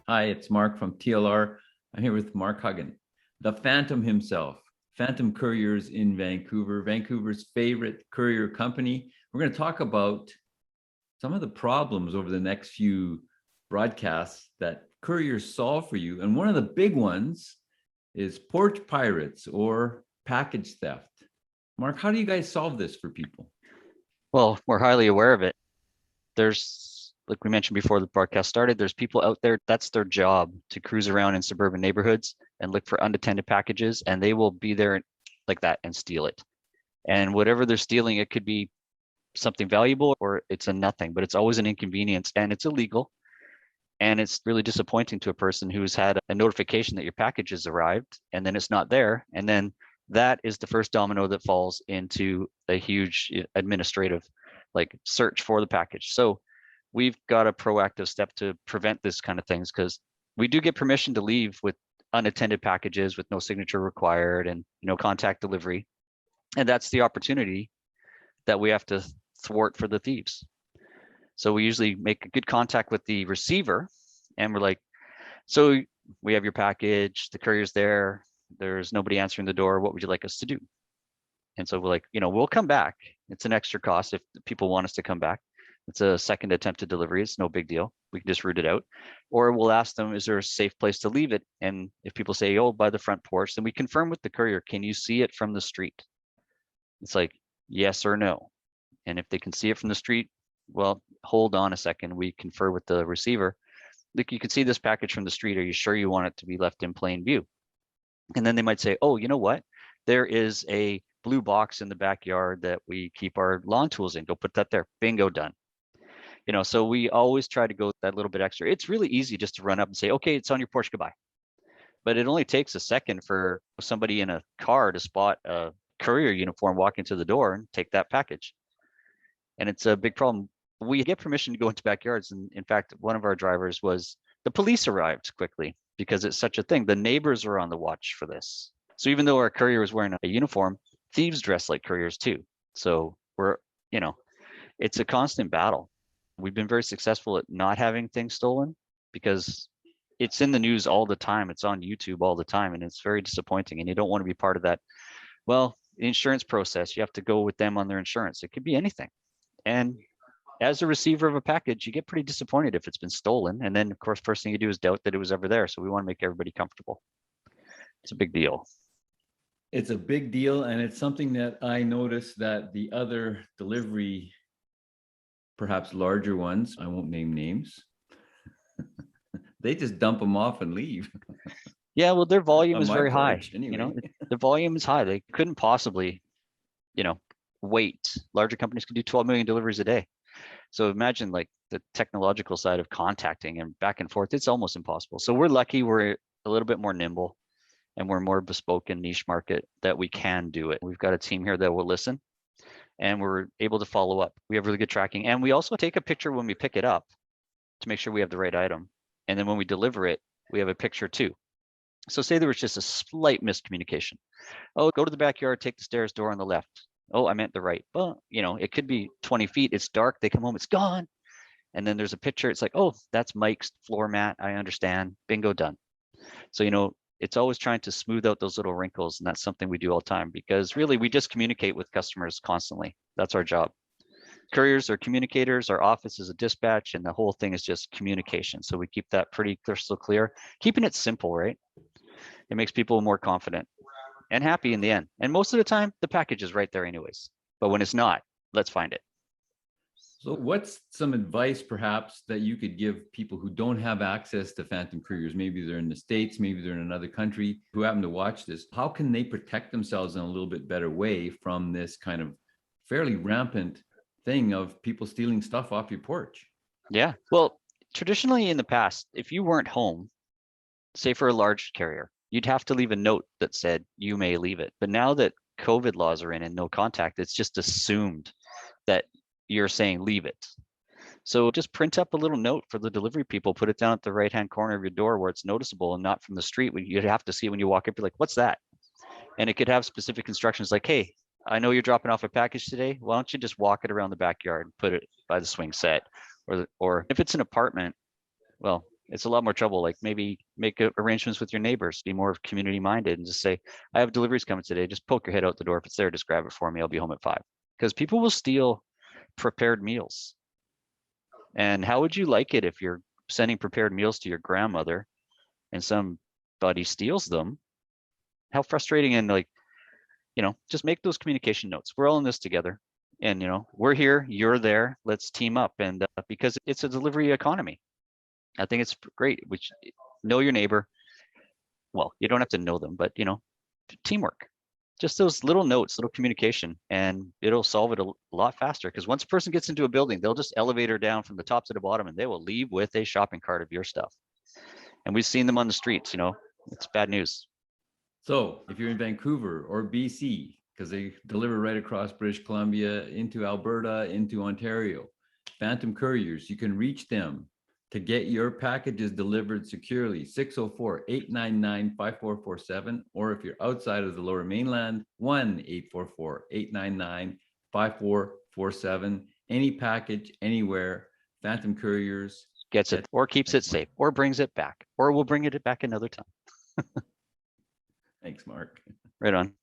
Hi, it's Mark from TLR. I'm here with Mark Huggan, the Phantom himself, Phantom Couriers in Vancouver, Vancouver's favorite courier company. We're going to talk about some of the problems over the next few broadcasts that couriers solve for you. And one of the big ones is porch pirates or package theft. Mark, how do you guys solve this for people? Well, we're highly aware of it. There's, like we mentioned before the broadcast started, there's people out there, that's their job to cruise around in suburban neighborhoods and look for unattended packages, and they will be there like that and steal it. And whatever they're stealing, it could be something valuable or it's a nothing, but it's always an inconvenience and it's illegal. And it's really disappointing to a person who's had a notification that your package has arrived and then it's not there. And then that is the first domino that falls into a huge administrative like search for the package. So we've got a proactive step to prevent this kind of things because we do get permission to leave with unattended packages with no signature required and contact delivery. And that's the opportunity that we have to thwart for the thieves. So we usually make a good contact with the receiver and we're like, so we have your package, the courier's there, there's nobody answering the door. What would you like us to do? And so we're like, we'll come back. It's an extra cost if people want us to come back. It's a second attempted delivery. It's no big deal. We can just route it out. Or we'll ask them, is there a safe place to leave it? And if people say, oh, by the front porch, then we confirm with the courier, can you see it from the street? It's like, yes or no. And if they can see it from the street, well, hold on a second. We confer with the receiver. Like, you can see this package from the street. Are you sure you want it to be left in plain view? And then they might say, oh, you know what? There is a blue box in the backyard that we keep our lawn tools in. Go put that there. Bingo, done. So we always try to go that little bit extra. It's really easy just to run up and say, okay, it's on your porch, goodbye. But it only takes a second for somebody in a car to spot a courier uniform walk into the door and take that package. And it's a big problem. We get permission to go into backyards. And in fact, one of our drivers was the police arrived quickly because it's such a thing. The neighbors are on the watch for this. So even though our courier was wearing a uniform, thieves dress like couriers too. So it's a constant battle. We've been very successful at not having things stolen because it's in the news all the time. It's on YouTube all the time. And it's very disappointing. And you don't want to be part of that. Well, the insurance process, you have to go with them on their insurance. It could be anything. And as a receiver of a package, you get pretty disappointed if it's been stolen. And then, of course, first thing you do is doubt that it was ever there. So we want to make everybody comfortable. It's a big deal. It's a big deal, and it's something that I noticed that the other delivery, perhaps larger ones, I won't name names, they just dump them off and leave. Yeah, well, their volume On is my very high. porch, anyway. The volume is high. They couldn't possibly, wait. Larger companies can do 12 million deliveries a day. So imagine like the technological side of contacting and back and forth. It's almost impossible. So we're lucky. We're a little bit more nimble and we're more bespoke and niche market that we can do it. We've got a team here that will listen and we're able to follow up. We have really good tracking. And we also take a picture when we pick it up to make sure we have the right item. And then when we deliver it, we have a picture too. So say there was just a slight miscommunication. Oh, go to the backyard, take the stairs door on the left. Oh, I meant the right. Well, it could be 20 feet. It's dark. They come home, it's gone. And then there's a picture. It's like, oh, that's Mike's floor mat. I understand. Bingo, done. So, it's always trying to smooth out those little wrinkles. And that's something we do all the time because really we just communicate with customers constantly. That's our job. Couriers are communicators. Our office is a dispatch and the whole thing is just communication. So we keep that pretty crystal clear, keeping it simple, right? It makes people more confident and happy in the end. And most of the time, the package is right there anyways. But when it's not, let's find it. So what's some advice perhaps that you could give people who don't have access to phantom couriers? Maybe they're in the States, maybe they're in another country who happen to watch this. How can they protect themselves in a little bit better way from this kind of fairly rampant thing of people stealing stuff off your porch? Yeah. Well, traditionally in the past, if you weren't home, say for a large carrier, you'd have to leave a note that said you may leave it. But now that COVID laws are in and no contact, it's just assumed that you're saying leave it. So just print up a little note for the delivery people, put it down at the right-hand corner of your door where it's noticeable and not from the street. You'd have to see it when you walk up, you're like, what's that? And it could have specific instructions like, hey, I know you're dropping off a package today. Why don't you just walk it around the backyard and put it by the swing set? Or if it's an apartment, well, it's a lot more trouble. Like maybe make arrangements with your neighbors, be more community minded, and just say, I have deliveries coming today. Just poke your head out the door. If it's there, just grab it for me. I'll be home at 5. Because people will steal prepared meals. And how would you like it if you're sending prepared meals to your grandmother and somebody steals them? How frustrating. And like, just make those communication notes. We're all in this together. And, we're here, you're there. Let's team up. And because it's a delivery economy, I think it's great. Which know your neighbor. Well, you don't have to know them, but teamwork. Just those little notes, little communication, and it'll solve it a lot faster. Because once a person gets into a building, they'll just elevator down from the top to the bottom, and they will leave with a shopping cart of your stuff. And we've seen them on the streets. It's bad news. So if you're in Vancouver or BC, because they deliver right across British Columbia into Alberta, into Ontario, Phantom Couriers, you can reach them to get your packages delivered securely, 604-899-5447, or if you're outside of the Lower Mainland, 1-844-899-5447. Any package, anywhere, Phantom Couriers gets it, or keeps it safe, or brings it back, or we'll bring it back another time. Thanks, Mark. Right on.